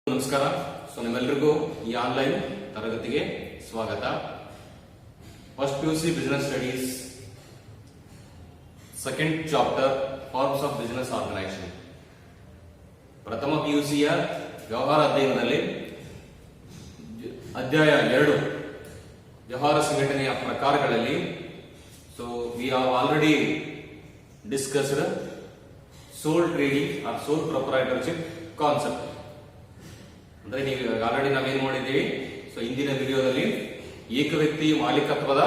ನಮಸ್ಕಾರ. ನಿಮ್ಮೆಲ್ಲರಿಗೂ ಈ ಆನ್ಲೈನ್ ತರಗತಿಗೆ ಸ್ವಾಗತ. First PUC business studies second chapter forms of business organisation. ಪ್ರಥಮ ಪಿಯುಸಿಯ ವ್ಯವಹಾರ ಅಧ್ಯಯನದಲ್ಲಿ ಅಧ್ಯಾಯ 2 ವ್ಯವಹಾರ ಸಂಘಟನೆಯ ಪ್ರಕಾರಗಳಲ್ಲಿ we have already discussed sole trading or sole proprietorship concept. ಅಂದ್ರೆ ನೀವು ಆಲ್ರೆಡಿ ನಾವೇನ್ ಮಾಡಿದ್ದೀವಿ, ಇಂದಿನ ವಿಡಿಯೋದಲ್ಲಿ ಏಕ ವ್ಯಕ್ತಿ ಮಾಲೀಕತ್ವದ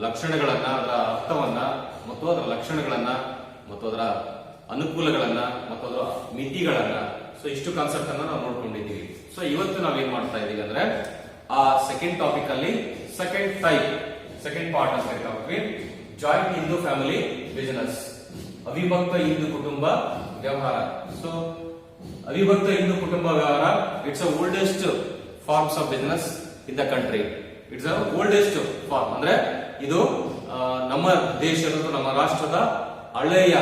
ಲಕ್ಷಣಗಳನ್ನ, ಅದರ ಅರ್ಥವನ್ನ ಮತ್ತು ಅದರ ಲಕ್ಷಣಗಳನ್ನ ಮತ್ತು ಅದರ ಅನುಕೂಲಗಳನ್ನ ಮತ್ತು ಅದರ ಮಿತಿಗಳನ್ನ ಇಷ್ಟು ಕಾನ್ಸೆಪ್ಟ್ ಅನ್ನ ನಾವು ನೋಡ್ಕೊಂಡಿದ್ದೀವಿ. ಇವತ್ತು ನಾವೇನ್ ಮಾಡ್ತಾ ಇದೀವಿ ಅಂದ್ರೆ ಆ ಸೆಕೆಂಡ್ ಟಾಪಿಕ್ ಅಲ್ಲಿ ಸೆಕೆಂಡ್ ಪಾರ್ಟ್ ಅಂತ ಕರಿತೀವಿ, ಜಾಯಿಂಟ್ ಹಿಂದೂ ಫ್ಯಾಮಿಲಿ ಬಿಸಿನೆಸ್, ಅವಿಭಕ್ತ ಹಿಂದೂ ಕುಟುಂಬ ವ್ಯವಹಾರ. ಅವಿಭಕ್ತ ಹಿಂದೂ ಕುಟುಂಬ ವ್ಯವಹಾರ it's a oldest forms of business in the country. It's a oldest form ಅಂದ್ರೆ ಇದು ನಮ್ಮ ದೇಶದ, ನಮ್ಮ ರಾಷ್ಟ್ರದ ಹಳೆಯ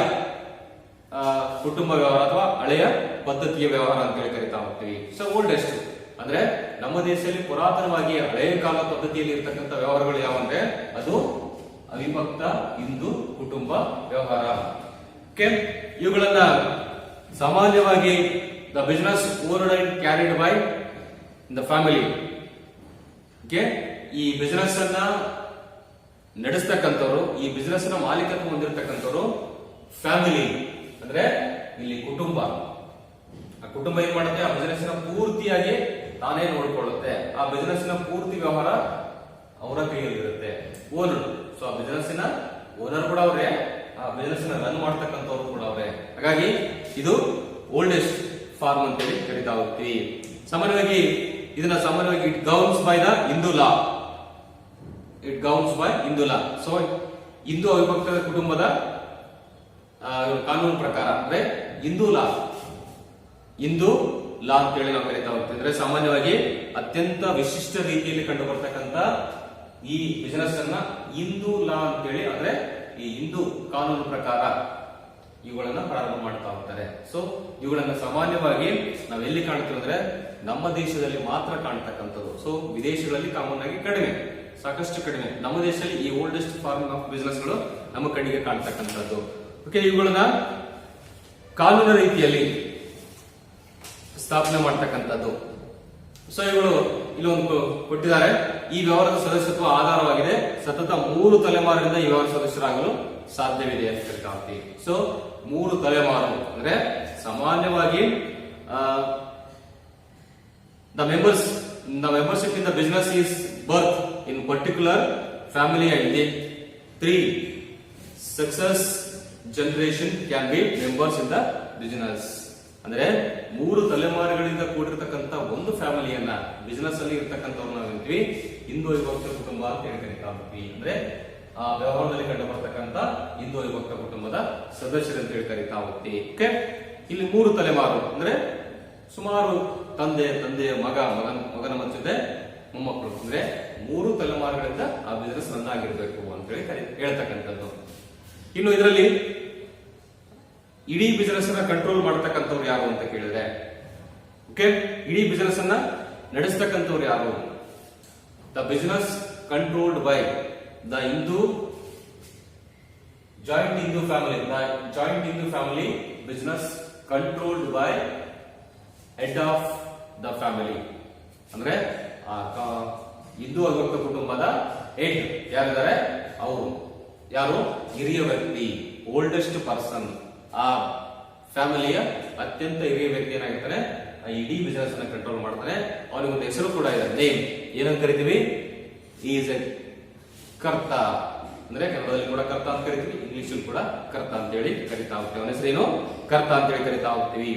ಕುಟುಂಬ ವ್ಯವಹಾರ ಅಥವಾ ಹಳೆಯ ಪದ್ಧತಿಯ ವ್ಯವಹಾರ ಅಂತ ಹೇಳಿ ಕರಿತಾ ಹೋಗ್ತೀವಿ. ಓಲ್ಡೆಸ್ಟ್ ಅಂದ್ರೆ ನಮ್ಮ ದೇಶದಲ್ಲಿ ಪುರಾತನವಾಗಿ ಹಳೆಯ ಕಾಲ ಪದ್ಧತಿಯಲ್ಲಿ ಇರ್ತಕ್ಕಂಥ ವ್ಯವಹಾರಗಳು ಯಾವಂದ್ರೆ ಅದು ಅವಿಭಕ್ತ ಹಿಂದೂ ಕುಟುಂಬ ವ್ಯವಹಾರ. ಇವುಗಳನ್ನ ಸಾಮಾನ್ಯವಾಗಿ the business owned and carried by the family. ಈ ಬಿಸಿನೆಸ್ ಅನ್ನ ನಡೆಸ್ತಕ್ಕಂಥವ್ರು, ಈ ಬಿಸಿನೆಸ್ ನ ಮಾಲೀಕತ್ವ ಹೊಂದಿರತಕ್ಕಂಥವ್ರು ಫ್ಯಾಮಿಲಿ ಅಂದ್ರೆ ಇಲ್ಲಿ ಕುಟುಂಬ. ಆ ಕುಟುಂಬ ಏನ್ ಮಾಡುತ್ತೆ, ಆ ಬಿಸಿನೆಸ್ ನ ಪೂರ್ತಿಯಾಗಿ ತಾನೇ ನೋಡ್ಕೊಳ್ಳುತ್ತೆ. ಆ ಬಿಸಿನೆಸ್ ನ ಪೂರ್ತಿ ವ್ಯವಹಾರ ಅವರ ಕೈಯಲ್ಲಿರುತ್ತೆ. ಓನರ್, ಆ ಬಿಸಿನೆಸ್ ನ ಓನರ್ ಕೂಡ ಅವರೇ, ಆ ಬಿಸಿನೆಸ್ ನ ರನ್ ಮಾಡ್ತಕ್ಕಂಥವ್ರು ಕೂಡ ಅವರೇ. ಹಾಗಾಗಿ ಇದು ಓಲ್ಡೆಸ್ಟ್ ಫಾರ್ಮ್ ಅಂತೇಳಿ ಕರಿತಾ ಹೋಗ್ತೀವಿ. ಸಾಮಾನ್ಯವಾಗಿ it governs by the Hindu law. Hindu ಅವಿಭಕ್ತ ಕುಟುಂಬದ ಕಾನೂನು ಪ್ರಕಾರ ಅಂದ್ರೆ ಹಿಂದೂ ಲಾ ಅಂತೇಳಿ ನಾವು ಕರಿತಾ ಹೋಗ್ತೀವಿ. ಅಂದ್ರೆ ಸಾಮಾನ್ಯವಾಗಿ ಅತ್ಯಂತ ವಿಶಿಷ್ಟ ರೀತಿಯಲ್ಲಿ ಕಂಡು ಬರ್ತಕ್ಕಂಥ ಈ ಬಿಸಿನೆಸ್ ಅನ್ನ ಹಿಂದೂ ಲಾ ಅಂತೇಳಿ, ಅಂದ್ರೆ ಈ ಹಿಂದೂ ಕಾನೂನು ಪ್ರಕಾರ ಇವುಗಳನ್ನ ಪ್ರಾರಂಭ ಮಾಡ್ತಾ ಹೋಗ್ತಾರೆ. ಇವುಗಳನ್ನ ಸಾಮಾನ್ಯವಾಗಿ ನಾವೆಲ್ಲಿ ಕಾಣ್ತೀವಿ ಅಂದ್ರೆ ನಮ್ಮ ದೇಶದಲ್ಲಿ ಮಾತ್ರ ಕಾಣ್ತಕ್ಕಂಥದ್ದು. ವಿದೇಶಗಳಲ್ಲಿ ಕಾಮನ್ ಆಗಿ ಕಡಿಮೆ, ಸಾಕಷ್ಟು ಕಡಿಮೆ. ನಮ್ಮ ದೇಶದಲ್ಲಿ ಈ ಓಲ್ಡೆಸ್ಟ್ ಫಾರ್ಮ್ ಆಫ್ ಬಿಸಿನೆಸ್ ಗಳು ನಮ್ಮ ಕಣ್ಣಿಗೆ ಕಾಣ್ತಕ್ಕಂಥದ್ದು. ಇವುಗಳನ್ನ ಕಾನೂನು ರೀತಿಯಲ್ಲಿ ಸ್ಥಾಪನೆ ಮಾಡ್ತಕ್ಕಂಥದ್ದು. ಇವುಗಳು ಇಲ್ಲೊಂದು ಕೊಟ್ಟಿದ್ದಾರೆ. ಈ ವ್ಯವಹಾರದ ಸದಸ್ಯತ್ವ ಆಧಾರವಾಗಿದೆ, ಸತತ 3 ತಲೆಮಾರಿನಿಂದ ಈ ವ್ಯವಹಾರ ಸದಸ್ಯರಾಗಲು ಸಾಧ್ಯವಿದೆ ಅಂತ ಕರಿತಾಗ್ತೀವಿ. 3 ತಲೆಮಾರು ಅಂದ್ರೆ ಸಾಮಾನ್ಯವಾಗಿ the membership in the business is birth in particular family and the 3 success generation can be members in the business. ಅಂದ್ರೆ 3 ತಲೆಮಾರುಗಳಿಂದ ಕೂಡಿರ್ತಕ್ಕಂಥ ಒಂದು ಫ್ಯಾಮಿಲಿಯನ್ನ, ಬಿಸಿನೆಸ್ ಅಲ್ಲಿ ಇರ್ತಕ್ಕಂಥವ್ರು ನಾವು ಹೇಳ್ತೀವಿ ಹಿಂದೂ ಅವಿಭಕ್ತ ಕುಟುಂಬ ಅಂತ ಹೇಳಿ ಕರಿತಾ ಹೋಗ್ತೀವಿ. ಅಂದ್ರೆ ಆ ವ್ಯವಹಾರದಲ್ಲಿ ಕಂಡು ಬರ್ತಕ್ಕಂಥ ಹಿಂದೂ ಅವಿಭಕ್ತ ಕುಟುಂಬದ ಸದಸ್ಯರು ಅಂತ ಹೇಳಿ ಕರಿತಾ ಹೋಗ್ತೀವಿ. ಇಲ್ಲಿ 3 ತಲೆಮಾರು ಅಂದ್ರೆ ಸುಮಾರು ತಂದೆಯ ಮಗನ ಮಧ್ಯೆ ಮೊಮ್ಮಕ್ಕಳು, ಅಂದ್ರೆ 3 ತಲೆಮಾರುಗಳಿಂದ ಆ ಬಿಸಿನೆಸ್ ರನ್ ಆಗಿರ್ಬೇಕು ಅಂತ ಹೇಳಿ ಹೇಳ್ತಕ್ಕಂಥದ್ದು. ಇನ್ನು ಇದರಲ್ಲಿ ಇಡೀ ಬಿಸಿನೆಸ್ ಅನ್ನ ಕಂಟ್ರೋಲ್ ಮಾಡತಕ್ಕಂಥವ್ರು ಯಾರು ಅಂತ ಕೇಳಿದ್ರೆ, ಇಡೀ ಬಿಸಿನೆಸ್ ಅನ್ನ ನಡೆಸ್ತಕ್ಕಂಥವ್ರು ಯಾರು? The business controlled by the joint Hindu family business controlled by head of the family. ಅಂದ್ರೆ ಹಿಂದೂ ಅವಿಭಕ್ತ ಕುಟುಂಬದ ಹೆಡ್ ಯಾರಿದ್ದಾರೆ, ಅವರು ಯಾರು? ಹಿರಿಯ ವ್ಯಕ್ತಿ, ಓಲ್ಡೆಸ್ಟ್ ಪರ್ಸನ್. ಆ ಫ್ಯಾಮಿಲಿಯ ಅತ್ಯಂತ ಹಿರಿಯ ವ್ಯಕ್ತಿ ಏನಾಗಿರ್ತಾನೆ, ಇಡೀ ಬಿಸಿನೆಸ್ ಅನ್ನ ಕಂಟ್ರೋಲ್ ಮಾಡ್ತಾನೆ. ಅವನಿಗೊಂದು ಹೆಸರು ಕೂಡ ಇದೆ, ನೇಮ್. ಏನಂತ ಕರಿತೀವಿ? ಈಸ್ ಎ ಕರ್ತ. ಅಂದ್ರೆ ಕನ್ನಡದಲ್ಲಿ ಕೂಡ ಕರ್ತ ಅಂತ ಕರಿತೀವಿ, ಇಂಗ್ಲಿಷ್ ಕೂಡ ಕರ್ತ ಅಂತ ಹೇಳಿ ಕರಿತಾ ಹೋಗ್ತೀವಿ. ಅವನ ಹೆಸರೇನು? ಕರ್ತ ಅಂತ ಹೇಳಿ ಕರಿತಾ ಹೋಗ್ತೀವಿ.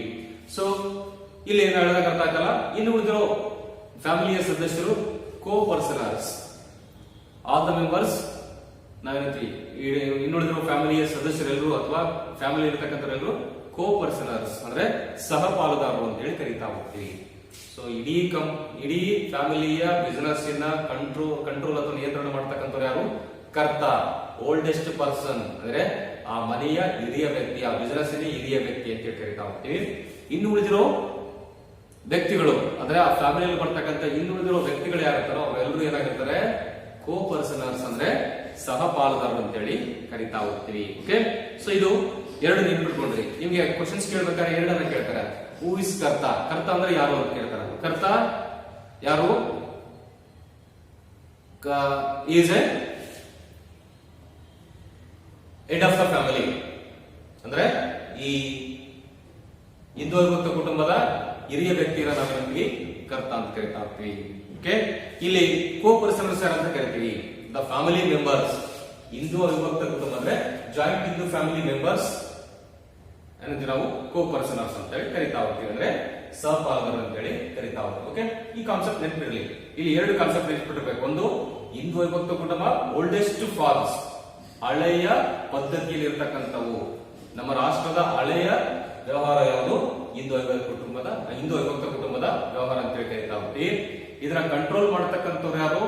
ಇಲ್ಲಿ ಏನು ಹೇಳೋದಕ್ಕೆ ಅರ್ಥ ಆಗಲ್ಲ. ಇನ್ನು ಉಳಿದಿರೋ ಫ್ಯಾಮಿಲಿಯ ಸದಸ್ಯರು ಕೋ ಪರ್ಸನರ್ಸ್. ಆಲ್ ದ ಮೆಂಬರ್ಸ್ ನಾವೇನಂತೀವಿ, ಇನ್ನುಳಿದಿರೋ ಫ್ಯಾಮಿಲಿಯ ಸದಸ್ಯರೆಲ್ಲರೂ ಅಥವಾ ಫ್ಯಾಮಿಲಿ ಇರತಕ್ಕಂಥವರೆಲ್ಲರೂ ಕೋ ಪರ್ಸನರ್ಸ್ ಅಂದ್ರೆ ಸಹ ಪಾಲುದಾರರು ಅಂತ ಹೇಳಿ ಕರಿತಾ ಹೋಗ್ತೀವಿ. ಇಡೀ ಫ್ಯಾಮಿಲಿಯ ಬಿಸಿನೆಸ್ ಕಂಟ್ರೋಲ್ ಅಥವಾ ನಿಯಂತ್ರಣ ಮಾಡ್ತಕ್ಕಂಥವ್ರು ಯಾರು? ಕರ್ತ, ಓಲ್ಡೆಸ್ಟ್ ಪರ್ಸನ್. ಅಂದ್ರೆ ಆ ಮನೆಯ ಹಿರಿಯ ವ್ಯಕ್ತಿ, ಆ ಬಿಸಿನೆಸ್ ಹಿರಿಯ ವ್ಯಕ್ತಿ ಅಂತ ಹೇಳಿ ಕರಿತಾ ಹೋಗ್ತೀವಿ. ಇನ್ನು ಉಳಿದಿರೋ ವ್ಯಕ್ತಿಗಳು, ಅದರ ಅಂದ್ರೆ ಆ ಫ್ಯಾಮಿಲಿಯಲ್ಲಿ ಬರ್ತಕ್ಕಂಥ ಇನ್ನುಳಿದಿರೋ ವ್ಯಕ್ತಿಗಳು ಯಾರಿರ್ತಾರೋ ಅವರೆಲ್ಲರೂ ಏನಾಗಿರ್ತಾರೆ ಕೋ ಪರ್ಸನರ್ಸ್ ಅಂದ್ರೆ ಸಹ ಪಾಲುದಾರರು ಅಂತೇಳಿ ಕರಿತಾ ಹೋಗ್ತೀವಿ. ಓಕೆ, ಸೊ ಇದು ಎರಡು ನೆನ್ಪಿಟ್ಕೊಂಡ್ರಿ. ನಿಮ್ಗೆ ಕ್ವಶನ್ಸ್ ಕೇಳ್ಬೇಕಾದ್ರೆ ಎರಡನ್ನ ಕೇಳ್ತಾರೆ. ಹೂ ಇಸ್ ಕರ್ತ, ಕರ್ತ ಅಂದ್ರೆ ಯಾರು ಅಂತ ಕೇಳ್ತಾರೆ. ಕರ್ತ ಯಾರು? Is A head of the family, ಅಂದ್ರೆ ಈ ಹಿಂದೂ ವಿಭಕ್ತ ಕುಟುಂಬದ ಹಿರಿಯ ವ್ಯಕ್ತಿನ ನಾವೇನಂತೀವಿ ಕರ್ತ ಅಂತ ಕರಿತಾ ಹೋಗ್ತೀವಿ. ಓಕೆ, ಇಲ್ಲಿ ಕೋ ಪರ್ಸನರ್ಸ್ ಅಂತ ಕರಿತೀವಿ. ದ ಫ್ಯಾಮಿಲಿ ಮೆಂಬರ್ಸ್, ಹಿಂದೂ ವಿಭಕ್ತ ಕುಟುಂಬ ಅಂದ್ರೆ ಜಾಯಿಂಟ್ ಹಿಂದೂ ಫ್ಯಾಮಿಲಿ ಮೆಂಬರ್ಸ್ ಏನಂತೀವಿ ನಾವು ಕೋ ಪರ್ಸನರ್ಸ್ ಅಂತ ಹೇಳಿ ಕರಿತಾ ಹೋಗ್ತೀವಿ, ಅಂದ್ರೆ ಸಹಪಾಲಕರು ಅಂತ ಹೇಳಿ ಕರಿತಾ ಹೋಗ್ತೀವಿ. ಓಕೆ, ಈ ಕಾನ್ಸೆಪ್ಟ್ ನೆನಪಿರಲಿ. ಇಲ್ಲಿ ಎರಡು ಕಾನ್ಸೆಪ್ಟ್ ನೆನಪಿಟ್ಟಿರ್ಬೇಕು. ಒಂದು ಹಿಂದೂ ವಿಭಕ್ತ ಕುಟುಂಬ ಓಲ್ಡೆಸ್ಟ್ ಫಾರ್ಮ್ಸ್, ಹಳೆಯ ಪದ್ಧತಿಯಲ್ಲಿ ಇರ್ತಕ್ಕಂಥವು. ನಮ್ಮ ರಾಷ್ಟ್ರದ ಹಳೆಯ ವ್ಯವಹಾರ ಯಾವುದು? ಹಿಂದೂ ವಿಭಕ್ತ ಕುಟುಂಬದ ವ್ಯವಹಾರ ಅಂತ ಹೇಳಿ ಕರಿತಾ ಹೋಗ್ತೀವಿ. ಇದನ್ನ ಕಂಟ್ರೋಲ್ ಮಾಡತಕ್ಕಂಥವ್ರು ಯಾರು?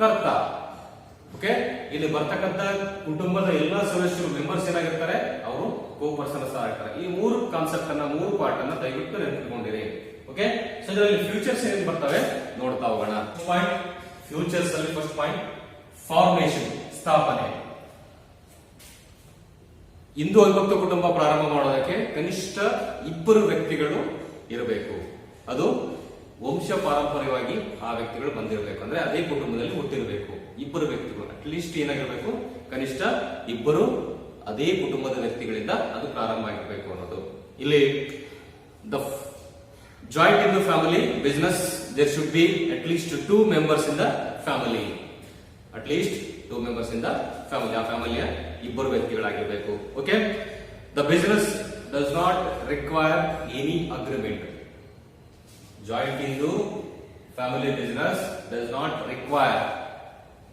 ಕರ್ತ. ಓಕೆ, ಇಲ್ಲಿ ಬರ್ತಕ್ಕಂಥ ಕುಟುಂಬದ ಎಲ್ಲಾ ಸದಸ್ಯರು ಮೆಂಬರ್ಸ್ ಏನಾಗಿರ್ತಾರೆ? ಅವರು ಕೋ ಪರ್ಸನರ್ಸ್ ಆಗಿರ್ತಾರೆ. ಈ ಮೂರು ಕಾನ್ಸೆಪ್ಟ್ ಅನ್ನ, ಮೂರು ಪಾರ್ಟ್ ಅನ್ನ ದಯವಿಟ್ಟು ನೆನಪಿಟ್ಕೊಂಡಿರಿ. ಓಕೆ, ಸೊ ಇದರಲ್ಲಿ ಫ್ಯೂಚರ್ಸ್ ಏನ್ ಬರ್ತವೆ ನೋಡ್ತಾ ಹೋಗೋಣ. ಪಾಯಿಂಟ್ ಫ್ಯೂಚರ್ಸ್ ಅಲ್ಲಿ ಫಸ್ಟ್ ಪಾಯಿಂಟ್ ಫಾರ್ಮೇಶನ್, ಸ್ಥಾಪನೆ. ಹಿಂದೂ ವಿಭಕ್ತ ಕುಟುಂಬ ಪ್ರಾರಂಭ ಮಾಡೋದಕ್ಕೆ ಕನಿಷ್ಠ ಇಬ್ಬರು ವ್ಯಕ್ತಿಗಳು ಇರಬೇಕು. ಅದು ವಂಶ ಪಾರಂಪರ್ಯವಾಗಿ ಆ ವ್ಯಕ್ತಿಗಳು ಬಂದಿರಬೇಕು, ಅಂದ್ರೆ ಅದೇ ಕುಟುಂಬದಲ್ಲಿ ಹುಟ್ಟಿರಬೇಕು. ಇಬ್ಬರು ವ್ಯಕ್ತಿಗಳು ಅಟ್ಲೀಸ್ಟ್ ಏನಾಗಿರ್ಬೇಕು? ಕನಿಷ್ಠ ಇಬ್ಬರು ಅದೇ ಕುಟುಂಬದ ವ್ಯಕ್ತಿಗಳಿಂದ ಅದು ಪ್ರಾರಂಭ ಆಗಿರ್ಬೇಕು ಅನ್ನೋದು. ಇಲ್ಲಿ the joint in the family business, there should be at least 2 members in the family. At least 2 members in the family, ಆ ಫ್ಯಾಮಿಲಿಯ ಇಬ್ಬರು ವ್ಯಕ್ತಿಗಳಾಗಿರ್ಬೇಕು. Okay, the business does not require any agreement. Joint Hindu family business does not require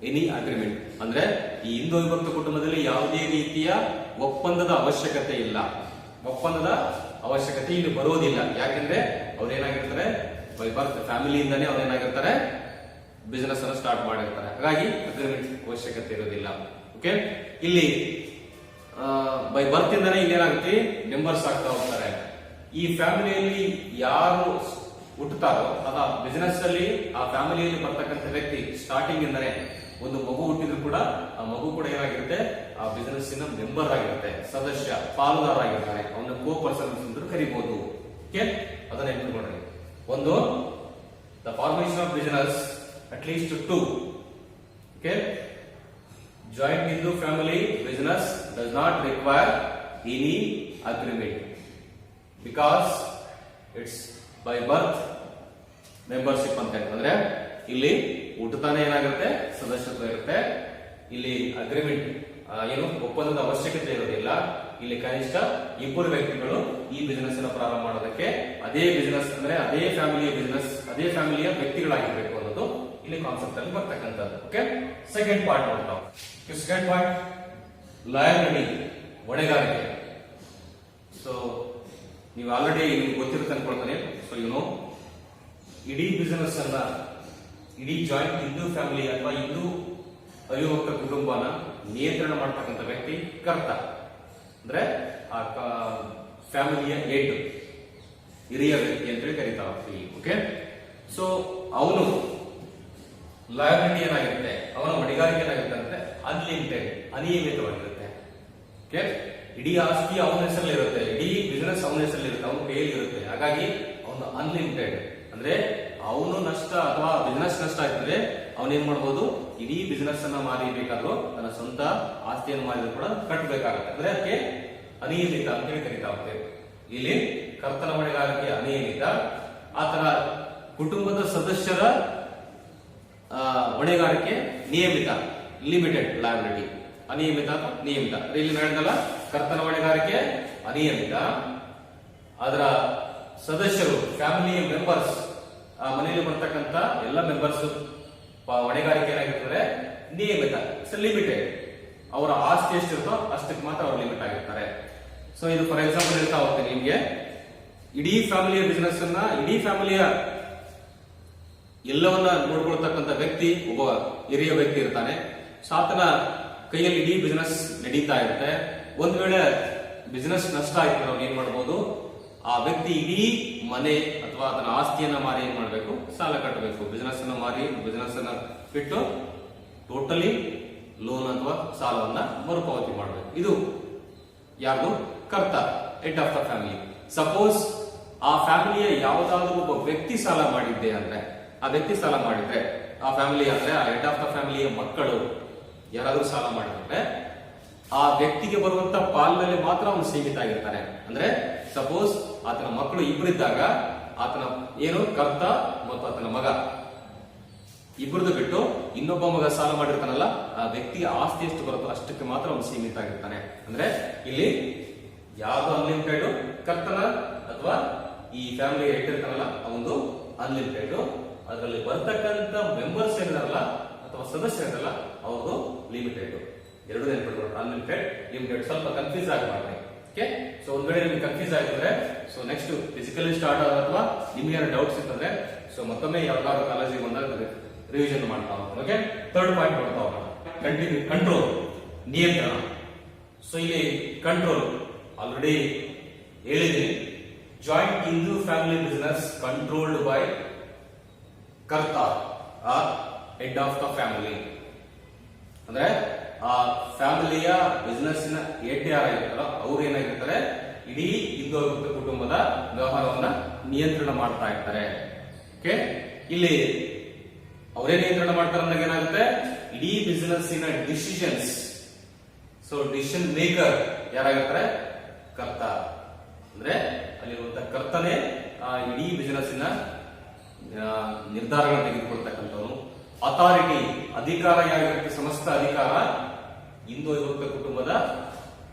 any agreement, ಅಂದ್ರೆ ಈ ಹಿಂದೂ ವಿಭಕ್ತ ಕುಟುಂಬದಲ್ಲಿ ಯಾವುದೇ ರೀತಿಯ ಒಪ್ಪಂದದ ಅವಶ್ಯಕತೆ ಇಲ್ಲ. ಒಪ್ಪಂದದ ಅವಶ್ಯಕತೆ ಇಲ್ಲಿ ಬರೋದಿಲ್ಲ. ಯಾಕೆಂದ್ರೆ ಅವ್ರೇನಾಗಿರ್ತಾರೆ? ಬೈ ಬರ್ತ್ ಫ್ಯಾಮಿಲಿಯಿಂದಾನೇ ಅವ್ರೇನಾಗಿರ್ತಾರೆ? ಬಿಸ್ನೆಸ್ ಅನ್ನು ಸ್ಟಾರ್ಟ್ ಮಾಡಿರ್ತಾರೆ. ಹಾಗಾಗಿ ಅಗ್ರಿಮೆಂಟ್ ಅವಶ್ಯಕತೆ ಇರೋದಿಲ್ಲ. ಓಕೆ, ಇಲ್ಲಿ ಬೈ ಬರ್ತ್ ಇಂದಾನೆ ಇಲ್ಲೇನಾಗುತ್ತೆ? ಮೆಂಬರ್ಸ್ ಆಗ್ತಾ ಹೋಗ್ತಾರೆ. ಈ ಫ್ಯಾಮಿಲಿಯಲ್ಲಿ ಯಾರು ಹುಟ್ಟುತ್ತಾರೋ ಅದ ಬಿಸ್ನೆಸ್ ಅಲ್ಲಿ ಆ ಫ್ಯಾಮಿಲಿಯಲ್ಲಿ ಬರ್ತಕ್ಕಂಥ ವ್ಯಕ್ತಿ ಸ್ಟಾರ್ಟಿಂಗ್ ಇಂದಾನೆ ಒಂದು ಮಗು ಹುಟ್ಟಿದ್ರು ಕೂಡ ಆ ಮಗು ಕೂಡ ಏನಾಗಿರುತ್ತೆ? ಆ ಬಿಸ್ನೆಸ್ ಮೆಂಬರ್ ಆಗಿರುತ್ತೆ, ಸದಸ್ಯ, ಪಾಲುದಾರ ಆಗಿರ್ತಾರೆ. ಅವನ್ನ ಕೋ ಪರ್ಸನ್ಸ್ ಅಂತ ಕರಿಬಹುದು. ಓಕೆ, ಅದನ್ನ ನೆನಪಿಟ್ಕೊಂಡ್ರಿ. ಒಂದು, the formation of business at least 2. Okay, joint Hindu family business does not require any agreement because it's by birth membership ಅಂತ ಅಂದ್ರೆ ಇಲ್ಲಿ ಹುಟ್ಟುತ್ತಾನೆ ಏನಾಗುತ್ತೆ? ಸದಸ್ಯತ್ವ ಇರುತ್ತೆ. ಇಲ್ಲಿ ಅಗ್ರಿಮೆಂಟ್ ಏನು ಒಪ್ಪಂದದ ಅವಶ್ಯಕತೆ ಇರೋದಿಲ್ಲ. ಇಲ್ಲಿ ಕನಿಷ್ಠ ಇಬ್ಬರು ವ್ಯಕ್ತಿಗಳು ಈ ಬಿಸ್ನೆಸ್ ಅನ್ನು ಪ್ರಾರಂಭ ಮಾಡೋದಕ್ಕೆ ಅದೇ ಬಿಸ್ನೆಸ್ ಅಂದ್ರೆ ಅದೇ ಫ್ಯಾಮಿಲಿಯ ಬಿಸ್ನೆಸ್, ಅದೇ ಫ್ಯಾಮಿಲಿಯ ವ್ಯಕ್ತಿಗಳಾಗಿರ್ಬೇಕು ಅನ್ನೋದು ಇಲ್ಲಿ ಕಾನ್ಸೆಪ್ಟ್ ಅಲ್ಲಿ ಬರ್ತಕ್ಕಂಥದ್ದು. ಓಕೆ, ಸೆಕೆಂಡ್ ಪಾರ್ಟ್ ನೋಡ್ತಾವ. ಸೆಕೆಂಡ್ ಪಾರ್ಟ್ ಲಯಬಿಲಿಟಿ, ಹೊಣೆಗಾರಿಕೆ. ಸೊ ನೀವು ಆಲ್ರೆಡಿ ಗೊತ್ತಿರುತ್ತೆ ಅನ್ಕೊಳ್ತಾನೆ. ಸೊ ಇಡೀ ಬಿಸಿನೆಸ್ ಅನ್ನ, ಇಡೀ ಜಾಯಿಂಟ್ ಹಿಂದೂ ಫ್ಯಾಮಿಲಿ ಅಥವಾ ಹಿಂದೂ ಅವಿಭಕ್ತ ಕುಟುಂಬನ ನಿಯಂತ್ರಣ ಮಾಡ್ತಕ್ಕಂಥ ವ್ಯಕ್ತಿ ಕರ್ತ, ಅಂದ್ರೆ ಆ ಫ್ಯಾಮಿಲಿಯ ಹೆಡ್, ಹಿರಿಯ ವ್ಯಕ್ತಿ ಅಂತೇಳಿ ಕರಿತಾ ಹೋಗ್ತೀವಿ. ಓಕೆ, ಸೊ ಅವನು ಲಯಬಿಲಿಟಿ ಏನಾಗಿರುತ್ತೆ? ಅವನ ಹೊಣೆಗಾರಿಕೆ ಏನಾಗಿರುತ್ತೆ ಅಂದ್ರೆ ಅನ್ಲಿಮಿಟೆಡ್, ಅನಿಯಮಿತವಾಗಿರುತ್ತೆ. ಓಕೆ, ಇಡೀ ಆಸ್ತಿ ಅವನ ಹೆಸರಲ್ಲಿ ಇರುತ್ತೆ, ಇಡೀ ಬಿಸಿನೆಸ್ ಅವನ ಹೆಸರಲ್ಲಿ ಇರುತ್ತೆ, ಅವನ ಕೈಯಲ್ಲಿ ಇರುತ್ತೆ. ಹಾಗಾಗಿ ಅವನು ಅನ್ಲಿಮಿಟೆಡ್, ಅಂದ್ರೆ ಅವನು ನಷ್ಟ ಅಥವಾ ಬಿಸಿನೆಸ್ ನಷ್ಟ ಆಯ್ತಂದ್ರೆ ಅವನೇನ್ ಮಾಡ್ಬೋದು? ಇಡೀ ಬಿಸಿನೆಸ್ ಅನ್ನ ಮಾರಿ ಬೇಕಾದ್ರೂ ತನ್ನ ಸ್ವಂತ ಆಸ್ತಿಯನ್ನು ಮಾರಿದ್ರು ಕೂಡ ಕಟ್ಟಬೇಕಾಗುತ್ತೆ. ಅಂದ್ರೆ ಅದಕ್ಕೆ ಅನಿಯಮಿತ ಅಂತ ಹೇಳಿ ಕರಿತಾ ಹೋಗ್ತೇವೆ. ಇಲ್ಲಿ ಕರ್ತನ ಹೊಣೆಗಾರಿಕೆ ಅನಿಯಮಿತ, ಆತರ ಕುಟುಂಬದ ಸದಸ್ಯರ ಹೊಣೆಗಾರಿಕೆ ನಿಯಮಿತ, ಲಿಮಿಟೆಡ್ ಲಯಬಿಲಿಟಿ. ಅನಿಯಮಿತ ಅಥವಾ ನಿಯಮಿತ, ಇಲ್ಲಿ ನಡೆದಲ್ಲ, ಕರ್ತನ ಹೊಣೆಗಾರಿಕೆ ಅನಿಯಮಿತ, ಅದರ ಸದಸ್ಯರು ಫ್ಯಾಮಿಲಿ ಮೆಂಬರ್ಸ್, ಆ ಮನೆಯಲ್ಲಿ ಬರ್ತಕ್ಕಂಥ ಎಲ್ಲ ಮೆಂಬರ್ಸ್ ಹೊಣೆಗಾರಿಕೆ ಏನಾಗಿರ್ತದೆ? ನಿಯಮಿತ, ಇಟ್ಸ್ ಲಿಮಿಟೆಡ್. ಅವರ ಆಸ್ತಿ ಎಷ್ಟಿರುತ್ತೋ ಅಷ್ಟಕ್ಕೆ ಮಾತ್ರ ಅವರು ಲಿಮಿಟ್ ಆಗಿರ್ತಾರೆ. ಸೊ ಇದು ಫಾರ್ ಎಕ್ಸಾಂಪಲ್ ಹೇಳ್ತಾ ಹೋಗ್ತೀನಿ ನಿಮ್ಗೆ. ಇಡೀ ಫ್ಯಾಮಿಲಿಯ ಬಿಸಿನೆಸ್ ಅನ್ನ, ಇಡೀ ಫ್ಯಾಮಿಲಿಯ ಎಲ್ಲವನ್ನ ನೋಡ್ಕೊಳ್ತಕ್ಕಂಥ ವ್ಯಕ್ತಿ ಒಬ್ಬ ಹಿರಿಯ ವ್ಯಕ್ತಿ ಇರ್ತಾನೆ. ಆತನ ಕೈಯಲ್ಲಿ ಇಡೀ ಬಿಸಿನೆಸ್ ನಡೀತಾ ಇರುತ್ತೆ. ಒಂದ್ ವೇಳೆ ಬಿಸಿನೆಸ್ ನಷ್ಟ ಆಯ್ತು, ನಾವು ಏನ್ ಮಾಡ್ಬೋದು? ಆ ವ್ಯಕ್ತಿ ಇಡೀ ಮನೆ ಅಥವಾ ಅದನ್ನ ಆಸ್ತಿಯನ್ನ ಮಾರಿ ಏನ್ ಮಾಡಬೇಕು, ಸಾಲ ಕಟ್ಟಬೇಕು. ಬಿಸ್ನೆಸ್ ಅನ್ನ ಮಾರಿ ಬಿಸ್ನೆಸ್ ಅನ್ನ ಬಿಟ್ಟು ಟೋಟಲಿ ಲೋನ್ ಅಥವಾ ಸಾಲವನ್ನ ಮರುಪಾವತಿ ಮಾಡಬೇಕು. ಇದು ಯಾರು? ಕರ್ತ, head of the family. Suppose ಆ ಫ್ಯಾಮಿಲಿಯ ಯಾವುದಾದ್ರೂ ಒಬ್ಬ ವ್ಯಕ್ತಿ ಸಾಲ ಮಾಡಿದ್ದೆ ಅಂದ್ರೆ, ಆ ವ್ಯಕ್ತಿ ಸಾಲ ಮಾಡಿದ್ರೆ, ಆ ಫ್ಯಾಮಿಲಿ ಅಂದ್ರೆ ಆ ಹೆಡ್ ಆಫ್ ದ ಫ್ಯಾಮಿಲಿಯ ಮಕ್ಕಳು ಯಾರಾದ್ರೂ ಸಾಲ ಮಾಡಿದ್ರೆ ಆ ವ್ಯಕ್ತಿಗೆ ಬರುವಂತ ಪಾಲಿನಲ್ಲಿ ಮಾತ್ರ ಅವನು ಸೀಮಿತ ಆಗಿರ್ತಾನೆ. ಅಂದ್ರೆ ಸಪೋಸ್ ಆತನ ಮಕ್ಕಳು ಇಬ್ಬರಿದ್ದಾಗ ಆತನ ಏನು ಕರ್ತ ಮತ್ತು ಆತನ ಮಗ ಇಬ್ಬರದು ಬಿಟ್ಟು ಇನ್ನೊಬ್ಬ ಮಗ ಸಾಲ ಮಾಡಿರ್ತಾನಲ್ಲ, ಆ ವ್ಯಕ್ತಿಗೆ ಆಸ್ತಿ ಎಷ್ಟು ಬರುತ್ತೋ ಅಷ್ಟಕ್ಕೆ ಮಾತ್ರ ಅವನು ಸೀಮಿತ ಆಗಿರ್ತಾನೆ. ಅಂದ್ರೆ ಇಲ್ಲಿ ಯಾವ್ದು ಅನ್ಲಿಮಿಟೆಡ್, ಕರ್ತನ ಅಥವಾ ಈ ಫ್ಯಾಮಿಲಿ ಇಟ್ಟಿರ್ತಾನಲ್ಲ ಅವನು ಅನ್ಲಿಮಿಟೆಡ್. ಅದರಲ್ಲಿ ಬರ್ತಕ್ಕಂಥ ಮೆಂಬರ್ಸ್ ಏನಿದಾರಲ್ಲ ಅಥವಾ ಸದಸ್ಯರಿರಲ್ಲ ಅವ್ರದ್ದು ಲಿಮಿಟೆಡ್. ಎರಡು ನೆನಪಿಟ್ಕೊಂಡು, ಅನ್ಲಿಮಿಟೆಡ್, ಲಿಮಿಟೆಡ್. ಸ್ವಲ್ಪ ಕನ್ಫ್ಯೂಸ್ ಆಗಬಾರ್ದು. ಓಕೆ, ಸೊ ಒಂದ್ ವೇಳೆ ನಿಮ್ಗೆ ಕನ್ಫ್ಯೂಸ್ ಆಗಿದ್ರೆ ಸೊ ನೆಕ್ಸ್ಟ್ ಫಿಸಿಕಲಿ ಸ್ಟಾರ್ಟ್ ಆದ ಅಥವಾ ನಿಮ್ಗೆ ಏನಾದ್ರು ಡೌಟ್ಸ್ ಇರ್ತಂದ್ರೆ ಸೊ ಮತ್ತೊಮ್ಮೆ ಯಾವ್ದಾದ್ರು ಕಾಲೇಜಿಗೆ ಬಂದಾಗ ರಿವಿಷನ್ ಮಾಡ್ತಾ ಹೋಗೋಣ. ಓಕೆ, ಥರ್ಡ್ ಪಾಯಿಂಟ್ ನೋಡ್ತಾ ಹೋಗೋಣ. ಕಂಟಿನ್ಯೂ, ಕಂಟ್ರೋಲ್, ನಿಯಂತ್ರಣ. ಸೊ ಇಲ್ಲಿ ಕಂಟ್ರೋಲ್ ಆಲ್ರೆಡಿ ಹೇಳಿದೀನಿ. Joint Hindu family business controlled by Karta or head of the family. ಅಂದ್ರೆ ಆ ಫ್ಯಾಮಿಲಿಯ ಬಿಸಿನೆಸ್ ನ ಹೆಡ್ ಯಾರಾಗಿರ್ತಾರೋ ಅವ್ರು ಏನಾಗಿರ್ತಾರೆ, ಇಡೀ ಹಿಂದೂ ಕುಟುಂಬದ ವ್ಯವಹಾರವನ್ನ ನಿಯಂತ್ರಣ ಮಾಡ್ತಾ ಇರ್ತಾರೆ. ಓಕೆ, ಇಲ್ಲಿ ಅವರೇ ನಿಯಂತ್ರಣ ಮಾಡ್ತಾರೆ ಅಂದಾಗ ಏನಾಗುತ್ತೆ, ಇಡೀ ಬಿಸಿನೆಸ್ಸಿನ ಡಿಸಿಷನ್ಸ್, ಸೊ ಡಿಸಿಷನ್ ಮೇಕರ್ ಯಾರಾಗಿರ್ತಾರೆ, ಕರ್ತ. ಅಂದ್ರೆ ಅಲ್ಲಿರುವಂತ ಕರ್ತನೇ ಇಡೀ ಬಿಸಿನೆಸ್ಸಿನ ನಿರ್ಧಾರಗಳನ್ನು ತೆಗೆದುಕೊಳ್ತಕ್ಕಂಥವನು. ಅಥಾರಿಟಿ, ಅಧಿಕಾರ ಯಾರಿರುತ್ತೆ, ಸಮಸ್ತ ಅಧಿಕಾರ ಹಿಂದೂ ಕುಟುಂಬದ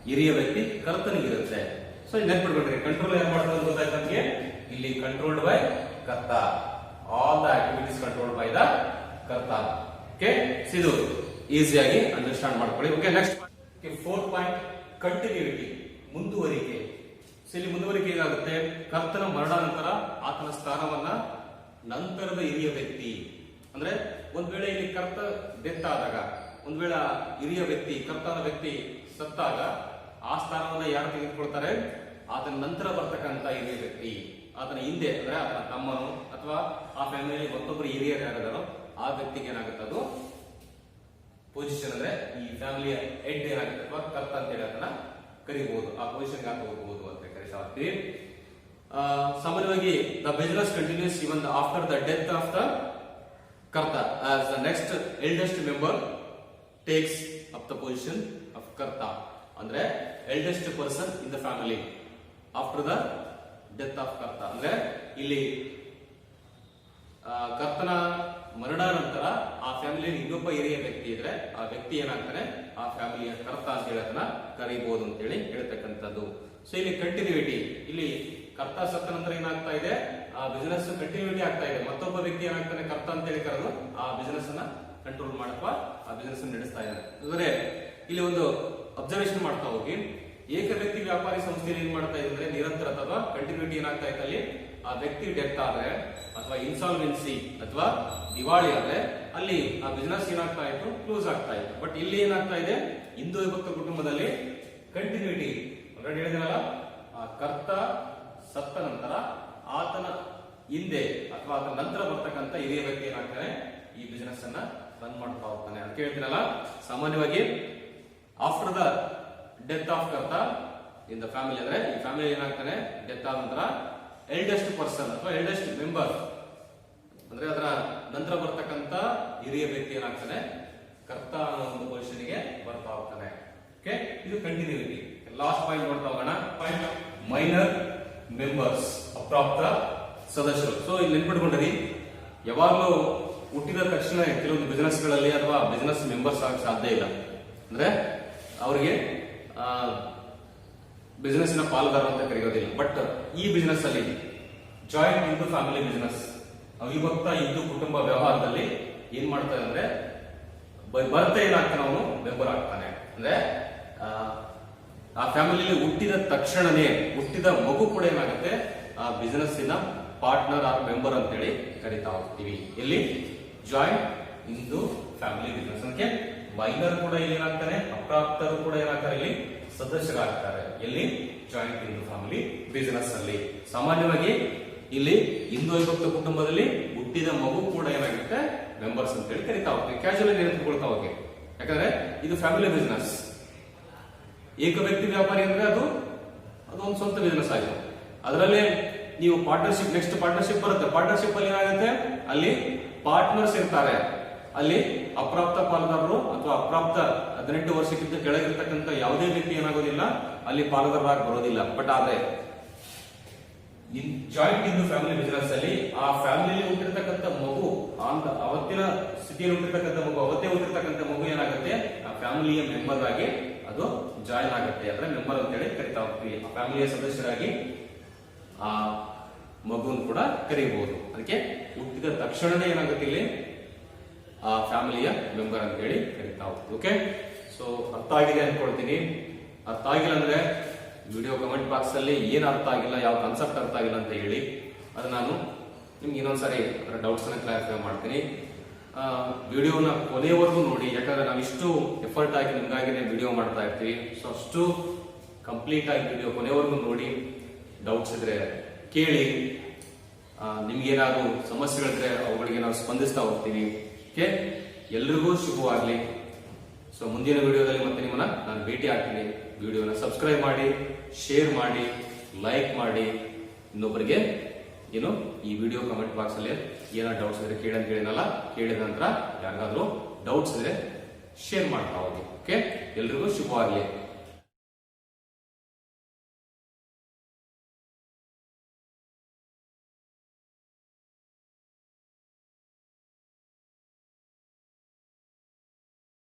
ಹಿರಿಯ ವ್ಯಕ್ತಿ ಕರ್ತನಿಗಿರುತ್ತೆ. ಸೊ ನೆನ್ಪಿಡ್ಬೇಡ್ರಿ, ಕಂಟ್ರೋಲ್ ಏನ್ ಮಾಡ್ತಾರೆ ಗೊತ್ತಾಯ್ತು ನಮಗೆ. ಇಲ್ಲಿ ಕಂಟ್ರೋಲ್ಡ್ ಬೈ ಕರ್ತ, all the activities controlled by the ಕರ್ತ. ಓಕೆ, ಇದು ಈಸಿಯಾಗಿ ಅಂಡರ್ಸ್ಟ್ಯಾಂಡ್ ಮಾಡ್ಕೊಳ್ಳಿ. Okay, next fourth point, continuity, ಮುಂದುವರಿಕೆ. ಸೊ ಇಲ್ಲಿ ಮುಂದುವರಿಕೆ ಏನಾಗುತ್ತೆ, ಕರ್ತನ ಮರಣ ನಂತರ ಆತನ ಸ್ಥಾನವನ್ನ ನಂತರದ ಹಿರಿಯ ವ್ಯಕ್ತಿ, ಅಂದ್ರೆ ಒಂದ್ ವೇಳೆ ಇಲ್ಲಿ ಕರ್ತ ಡೆತ್ ಆದಾಗ, ಒಂದ್ ವೇಳೆ ಹಿರಿಯ ವ್ಯಕ್ತಿ ಕರ್ತನ ವ್ಯಕ್ತಿ ಸತ್ತಾಗ ಆ ಸ್ಥಾನವನ್ನ ಯಾರು ತೆಗೆದುಕೊಳ್ತಾರೆ, ಆತನ ನಂತರ ಬರ್ತಕ್ಕಂಥ ಹಿರಿಯ ವ್ಯಕ್ತಿ. ಆತನ ಹಿಂದೆ ಅಂದ್ರೆ ಆತನ ತಮ್ಮನು ಅಥವಾ ಆ ಫ್ಯಾಮಿಲಿಯಲ್ಲಿ ಮತ್ತೊಬ್ಬರು ಹಿರಿಯರು ಯಾರಿದಾರೋ ಆ ವ್ಯಕ್ತಿಗೆ ಏನಾಗುತ್ತೆ, ಅದು ಪೊಸಿಷನ್. ಅಂದ್ರೆ ಈ ಫ್ಯಾಮಿಲಿಯ ಹೆಡ್ ಏನಾಗುತ್ತೆ ಅಥವಾ ಕರ್ತ ಅಂತ ಹೇಳಿ ಅದನ್ನ ಕರಿಬಹುದು, ಆ ಪೊಸಿಷನ್ಗೆ ಆತ ಹೋಗಬಹುದು ಅಂತ ಕರೀತೀವಿ. ಸಾಮಾನ್ಯವಾಗಿ the business continues even after the death of the Karta, as the next eldest member takes up the position of Karta. ಅಂದ್ರೆ eldest person in the family after the death of Karta. ಅಂದ್ರೆ ಇಲ್ಲಿ ಕರ್ತನ ಮರಣ ನಂತರ ಆ ಫ್ಯಾಮಿಲಿಯಲ್ಲಿ ಇನ್ನೊಬ್ಬ ಹಿರಿಯ ವ್ಯಕ್ತಿ ಇದ್ರೆ ಆ ವ್ಯಕ್ತಿ ಏನಾಗ್ತಾನೆ, ಆ ಫ್ಯಾಮಿಲಿಯ ಕರ್ತ ಅಂತ ಹೇಳಿ ಅದನ್ನ ಕರೀಬಹುದು ಅಂತ ಹೇಳಿ ಹೇಳ್ತಕ್ಕಂಥದ್ದು. ಸೊ ಇಲ್ಲಿ ಕಂಟಿನ್ಯೂಟಿ, ಇಲ್ಲಿ ಕರ್ತ ಸತ್ತ ನಂತರ ಏನಾಗ್ತಾ ಇದೆ, ಆ ಬಿಸಿನೆಸ್ ಕಂಟಿನ್ಯೂಟಿ ಆಗ್ತಾ ಇದೆ. ಮತ್ತೊಬ್ಬ ವ್ಯಕ್ತಿ ಏನಾಗ್ತಾನೆ, ಕರ್ತ ಅಂತ ಹೇಳಿ ಕರೆದು ಆ ಬಿಸಿನೆಸ್ ಅನ್ನ ಕಂಟ್ರೋಲ್ ಮಾಡಪ್ಪ, ಆ ಬಿಸಿನೆಸ್ ಅನ್ನು ನಡೆಸ್ತಾ ಇದ್ದಾರೆ. ಅಂದ್ರೆ ಇಲ್ಲಿ ಒಂದು ಅಬ್ಸರ್ವೇಷನ್ ಮಾಡ್ತಾ ಹೋಗಿ, ಏಕ ವ್ಯಕ್ತಿ ವ್ಯಾಪಾರಿ ಸಂಸ್ಥೆಯಲ್ಲಿ ಏನ್ ಮಾಡ್ತಾ ಇದೆ ಅಂದ್ರೆ ನಿರಂತರ ಅಥವಾ ಕಂಟಿನ್ಯೂಟಿ ಏನಾಗ್ತಾ ಇತ್ತು, ಅಲ್ಲಿ ಆ ವ್ಯಕ್ತಿ ಡೆತ್ ಆದ್ರೆ ಅಥವಾ ಇನ್ಸಾಲ್ವೆನ್ಸಿ ಅಥವಾ ದಿವಾಳಿ ಆದ್ರೆ ಅಲ್ಲಿ ಆ ಬಿಸಿನೆಸ್ ಏನಾಗ್ತಾ ಇತ್ತು, ಕ್ಲೋಸ್ ಆಗ್ತಾ ಇತ್ತು. ಬಟ್ ಇಲ್ಲಿ ಏನಾಗ್ತಾ ಇದೆ, ಹಿಂದೂ ವಿಭಕ್ತ ಕುಟುಂಬದಲ್ಲಿ ಕಂಟಿನ್ಯೂಟಿ ಆಲ್ರೆಡಿ ಹೇಳಿದ್ರಲ್ಲ, ಆ ಕರ್ತ ಸತ್ತ ನಂತರ ಆತನ ಹಿಂದೆ ಅಥವಾ ಆತನ ನಂತರ ಬರ್ತಕ್ಕಂಥ ಹಿರಿಯ ವ್ಯಕ್ತಿ ಏನಾಗ್ತಾನೆ, ಈ ಬಿಸಿನೆಸ್ ಅನ್ನ ರನ್ ಮಾಡ್ತಾ ಹೋಗ್ತಾನೆ ಅಂತ ಹೇಳ್ತೀನಲ್ಲ. ಸಾಮಾನ್ಯವಾಗಿ ಆಫ್ಟರ್ ದ ಡೆತ್ ಆಫ್ ಕರ್ತ ಇನ್ ದ ಫ್ಯಾಮಿಲಿ, ಅಂದ್ರೆ ಈ ಫ್ಯಾಮಿಲಿ ಏನಾಗ್ತಾನೆ, ಡೆತ್ ಆದ ನಂತರ ಎಲ್ಡೆಸ್ಟ್ ಪರ್ಸನ್ ಅಥವಾ ಎಲ್ಡೆಸ್ಟ್ ಮೆಂಬರ್ ಅಂದ್ರೆ ಅದರ ನಂತರ ಬರ್ತಕ್ಕಂಥ ಹಿರಿಯ ವ್ಯಕ್ತಿ ಏನಾಗ್ತಾನೆ, ಕರ್ತ ಅನ್ನೋ ಒಂದು ಪೊಸಿಷನ್ ಗೆ ಬರ್ತಾ ಹೋಗ್ತಾನೆ. ಓಕೆ, ಇದು ಕಂಟಿನ್ಯೂಟಿ. ಲಾಸ್ಟ್ ಪಾಯಿಂಟ್ ನೋಡ್ತಾ ಹೋಗೋಣ. ಪಾಯಿಂಟ್ ಮೈನರ್ ಮೆಂಬರ್ಸ್, ಅಪ್ರಾಪ್ತ ಸದಸ್ಯರು. ಸೊ ಇಲ್ಲಿ ನೆನ್ಪಿಟ್ಕೊಂಡ್ರಿ, ಯಾವಾಗಲೂ ಹುಟ್ಟಿದ ತಕ್ಷಣ ಕೆಲವೊಂದು ಬಿಸಿನೆಸ್ ಗಳಲ್ಲಿ ಅಥವಾ ಬಿಸಿನೆಸ್ ಮೆಂಬರ್ಸ್ ಆಗಕ್ಕೆ ಸಾಧ್ಯ ಇಲ್ಲ. ಅಂದ್ರೆ ಅವರಿಗೆ ಬಿಸಿನೆಸ್ ನ ಪಾಲುದಾರ ಅಂತ ಕರೆಯೋದಿಲ್ಲ. ಬಟ್ ಈ ಬಿಸಿನೆಸ್ ಅಲ್ಲಿ ಜಾಯಿಂಟ್ ಹಿಂದೂ ಫ್ಯಾಮಿಲಿ ಬಿಸಿನೆಸ್, ಅವಿಭಕ್ತ ಹಿಂದೂ ಕುಟುಂಬ ವ್ಯವಹಾರದಲ್ಲಿ ಏನ್ ಮಾಡ್ತಾರೆ ಅಂದ್ರೆ ಬರ್ತಾ ಏನಾಗ್ತಾನೆ, ಅವನು ಮೆಂಬರ್ ಆಗ್ತಾನೆ. ಅಂದ್ರೆ ಆ ಫ್ಯಾಮಿಲಿಯಲ್ಲಿ ಹುಟ್ಟಿದ ತಕ್ಷಣನೇ ಹುಟ್ಟಿದ ಮಗು ಕೂಡ ಏನಾಗುತ್ತೆ, ಆ ಬಿಸಿನೆಸ್ಸಿನ ಪಾರ್ಟ್ನರ್ ಆರ್ ಮೆಂಬರ್ ಅಂತೇಳಿ ಕರಿತಾ ಹೋಗ್ತೀವಿ. ಇಲ್ಲಿ ಜಾಯಿಂಟ್ ಹಿಂದೂ ಫ್ಯಾಮಿಲಿ ಬಿಸಿನೆಸ್ ಅಂತ. ಮೈನರ್ ಕೂಡ ಇಲ್ಲಿ ಏನಾಗ್ತಾನೆ, ಅಪ್ರಾಪ್ತರು ಕೂಡ ಏನಾಗ್ತಾರೆ, ಇಲ್ಲಿ ಸದಸ್ಯರಾಗ್ತಾರೆ. ಎಲ್ಲಿ, ಜಾಯಿಂಟ್ ಹಿಂದೂ ಫ್ಯಾಮಿಲಿ ಬಿಸಿನೆಸ್ ಅಲ್ಲಿ. ಸಾಮಾನ್ಯವಾಗಿ ಇಲ್ಲಿ ಹಿಂದೂ ವಿಭಕ್ತ ಕುಟುಂಬದಲ್ಲಿ ಹುಟ್ಟಿದ ಮಗು ಕೂಡ ಏನಾಗುತ್ತೆ ಮೆಂಬರ್ಸ್ ಅಂತ ಹೇಳಿ ಕರಿತಾ ಹೋಗ್ತೀವಿ. ಕ್ಯಾಶುವಲ್ ನೆನಪಿಕೊಳ್ತಾ ಹೋಗಿ, ಯಾಕಂದ್ರೆ ಇದು ಫ್ಯಾಮಿಲಿ ಬಿಸಿನೆಸ್. ಏಕ ವ್ಯಕ್ತಿ ವ್ಯಾಪಾರಿ ಅಂದ್ರೆ ಅದು ಒಂದು ಸ್ವಂತ ಬಿಸಿನೆಸ್ ಆಗಿದೆ. ಅದರಲ್ಲಿ ನೀವು ಪಾರ್ಟ್ನರ್ಶಿಪ್, ನೆಕ್ಸ್ಟ್ ಪಾರ್ಟ್ನರ್ಶಿಪ್ ಬರುತ್ತೆ. ಪಾರ್ಟ್ನರ್ಶಿಪ್ ಅಲ್ಲಿ ಏನಾಗುತ್ತೆ, ಅಲ್ಲಿ ಪಾರ್ಟ್ನರ್ಸ್ ಇರ್ತಾರೆ. ಅಲ್ಲಿ ಅಪ್ರಾಪ್ತ ಪಾಲುದಾರರು ಅಥವಾ ಅಪ್ರಾಪ್ತ 18 ವರ್ಷಕ್ಕಿಂತ ಕೆಳಗಿರ್ತಕ್ಕಂಥ ಯಾವುದೇ ವ್ಯಕ್ತಿ ಏನಾಗೋದಿಲ್ಲ, ಅಲ್ಲಿ ಪಾಲುದಾರರಾಗಿ ಬರೋದಿಲ್ಲ. ಬಟ್ ಆದ್ರೆ ಜಾಯಿಂಟ್ ಇನ್ ಫ್ಯಾಮಿಲಿ ಬಿಸಿನೆಸ್ ಅಲ್ಲಿ ಆ ಫ್ಯಾಮಿಲಿಯಲ್ಲಿ ಹುಟ್ಟಿರ್ತಕ್ಕಂಥ ಮಗು, ಅವತ್ತಿನ ಸ್ಥಿತಿಯಲ್ಲಿ ಹುಟ್ಟಿರ್ತಕ್ಕಂಥ ಮಗು, ಅವತ್ತೇ ಹುಟ್ಟಿರ್ತಕ್ಕಂಥ ಮಗು ಏನಾಗುತ್ತೆ, ಆ ಫ್ಯಾಮಿಲಿಯ ಮೆಂಬರ್ ಆಗಿ ಅದು ಜಾಯಿನ್ ಆಗುತ್ತೆ. ಅಂದ್ರೆ ಮೆಂಬರ್ ಅಂತ ಹೇಳಿ ಕರಿತಾ ಹೋಗ್ತೀವಿ. ಆ ಫ್ಯಾಮಿಲಿಯ ಸದಸ್ಯರಾಗಿ ಆ ಮಗುವನ್ನು ಕೂಡ ಕರೀಬಹುದು. ಅದಕ್ಕೆ ಹುಟ್ಟಿದ ತಕ್ಷಣನೇ ಏನಾಗುತ್ತೆ, ಇಲ್ಲಿ ಆ ಫ್ಯಾಮಿಲಿಯ ಮೆಂಬರ್ ಅಂತ ಹೇಳಿ ಕರಿತಾ ಹೋಗ್ತೀವಿ. ಓಕೆ, ಸೊ ಅರ್ಥ ಆಗಿದೆ ಅನ್ಕೊಳ್ತೀನಿ. ಅರ್ಥ ಆಗಿಲ್ಲ ಅಂದ್ರೆ ವಿಡಿಯೋ ಕಮೆಂಟ್ ಬಾಕ್ಸ್ ಅಲ್ಲಿ ಏನ್ ಅರ್ಥ ಆಗಿಲ್ಲ, ಯಾವ ಕಾನ್ಸೆಪ್ಟ್ ಅರ್ಥ ಆಗಿಲ್ಲ ಅಂತ ಹೇಳಿ, ಅದು ನಾನು ನಿಮ್ಗೆ ಇನ್ನೊಂದ್ಸರಿ ಅದರ ಡೌಟ್ಸ್ ಅನ್ನ ಕ್ಲಾರಿಫೈ ಮಾಡ್ತೀನಿ. ವಿಡಿಯೋನ ಕೊನೆವರೆಗೂ ನೋಡಿ, ಯಾಕಂದ್ರೆ ನಾವು ಇಷ್ಟು ಎಫರ್ಟ್ ಆಗಿ ನಿಮ್ಗಾಗಿನೇ ವಿಡಿಯೋ ಮಾಡ್ತಾ ಇರ್ತೀವಿ. ಸೊ ಅಷ್ಟು ಕಂಪ್ಲೀಟ್ ಆಗಿ ವಿಡಿಯೋ ಕೊನೆವರೆಗೂ ನೋಡಿ. ಡೌಟ್ಸ್ ಇದ್ರೆ ಕೇಳಿ, ನಿಮ್ಗೇನಾದ್ರು ಸಮಸ್ಯೆಗಳಿದ್ರೆ ಅವುಗಳಿಗೆ ನಾವು ಸ್ಪಂದಿಸ್ತಾ ಹೋಗ್ತೀವಿ. ಓಕೆ, ಎಲ್ರಿಗೂ ಶುಭವಾಗ್ಲಿ. ಸೊ ಮುಂದಿನ ವಿಡಿಯೋದಲ್ಲಿ ಮತ್ತೆ ನಿಮ್ಮನ್ನ ನಾನು ಭೇಟಿ ಆಗ್ತೀನಿ. ವಿಡಿಯೋನ ಸಬ್ಸ್ಕ್ರೈಬ್ ಮಾಡಿ, ಶೇರ್ ಮಾಡಿ, ಲೈಕ್ ಮಾಡಿ. ಇನ್ನೊಬ್ಬರಿಗೆ ಏನು ಈ ವಿಡಿಯೋ ಕಮೆಂಟ್ ಬಾಕ್ಸ್ ಅಲ್ಲಿ ಏನಾದ್ರು ಡೌಟ್ಸ್ ಇದ್ರೆ ಕೇಳಿನಲ್ಲ, ಕೇಳಿದ ನಂತರ ಯಾರಿಗಾದ್ರೂ ಡೌಟ್ಸ್ ಇದ್ರೆ ಶೇರ್ ಮಾಡ್ತಾ ಹೋಗಿ. ಓಕೆ, ಎಲ್ರಿಗೂ ಶುಭವಾಗ್ಲಿ.